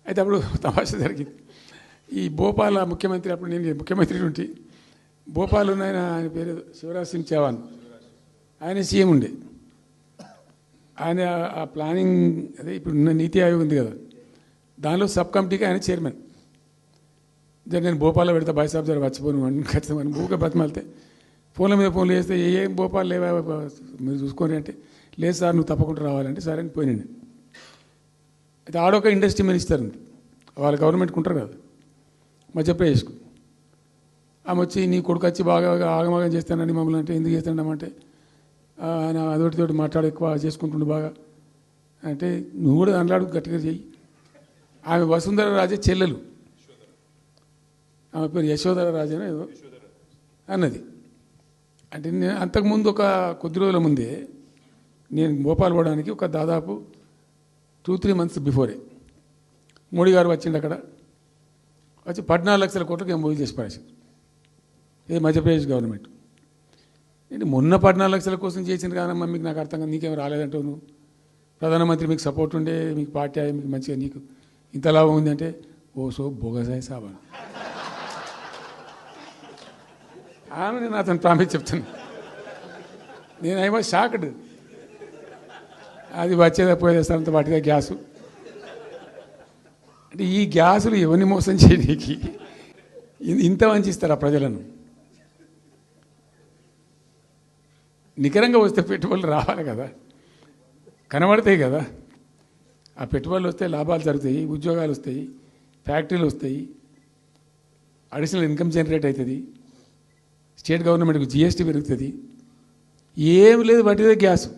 అయితే అప్పుడు తమాషా జరిగింది. ఈ భోపాల్ ముఖ్యమంత్రి, అప్పుడు నేను ముఖ్యమంత్రి ఉంటే భోపాల్ ఆయన పేరు శివరాజ్ సింగ్ చౌహాన్, ఆయన సీఎం ఉండే. ఆయన ఆ ప్లానింగ్ అదే ఇప్పుడు ఉన్న నీతి ఆయోగ్ ఉంది కదా, దానిలో సబ్ కమిటీకి ఆయన చైర్మన్. నేను భోపాల్లో పెడతా బాయ్ సాబ్ జర వచ్చిపోను అని ఖచ్చితంగా ఊరికే బతిమాలితే ఫోన్ల మీద ఫోన్లు చేస్తే ఏం భోపాల్ లేవా మీరు చూసుకొని అంటే, లేదు సార్ నువ్వు తప్పకుండా రావాలంటే సరే అని పోయినండి. అయితే ఆడొక ఇండస్ట్రీ మినిస్టర్ ఉంది, వాళ్ళ గవర్నమెంట్కి ఉంటారు కదా మధ్యప్రదేశ్కు. ఆమె వచ్చి నీ కొడుకు వచ్చి బాగా ఆగమాగం చేస్తానని మమ్మల్ని అంటే ఎందుకు చేస్తాడమంటే ఆయన అదొకటితోటి మాట్లాడి ఎక్కువ చేసుకుంటుండు బాగా అంటే, నువ్వు కూడా దాంట్లో గట్టిగా చెయ్యి. ఆమె వసుంధర రాజే చెల్లెలు, ఆమె పేరు యశోధర రాజేనా ఏదో అన్నది. అంటే నేను అంతకుముందు ఒక కొద్ది రోజుల ముందే నేను భోపాల్ పోవడానికి ఒక దాదాపు 2-3 months బిఫోరే మోడీ గారు వచ్చిండు. అక్కడ వచ్చి 14 లక్షల కోట్లకు ఏం మూవీ చేసి పడేసింది ఇది మధ్యప్రదేశ్ గవర్నమెంట్. ఏంటి మొన్న 14 లక్షల కోసం చేసింది కాదమ్మా, మీకు నాకు అర్థం కాదు, నీకేం రాలేదంటావు నువ్వు, ప్రధానమంత్రి మీకు సపోర్ట్ ఉండే, మీకు పార్టీ మీకు మంచిగా నీకు ఇంత లాభం ఉంది అంటే ఓ సో బోగసాయి సాబా ఆమె నేను అతను ప్రామిస్ చెప్తాను. నేను ఐ వాజ్ షాక్డ్. అది వచ్చేదా పోయేదంత వాటిగా గ్యాసు అంటే ఈ గ్యాసులు ఎవరిని మోసం చేయడానికి ఇంత వంచిస్తారా ప్రజలను? నికరంగా వస్తే పెట్టుబడులు రావాలి కదా, కనబడతాయి కదా. ఆ పెట్టుబడులు వస్తే లాభాలు జరుగుతాయి, ఉద్యోగాలు వస్తాయి, ఫ్యాక్టరీలు వస్తాయి, అడిషనల్ ఇన్కమ్ జనరేట్ అవుతుంది, స్టేట్ గవర్నమెంట్కి జిఎస్టీ పెరుగుతుంది. ఏం లేదు, వాటిదే గ్యాసు.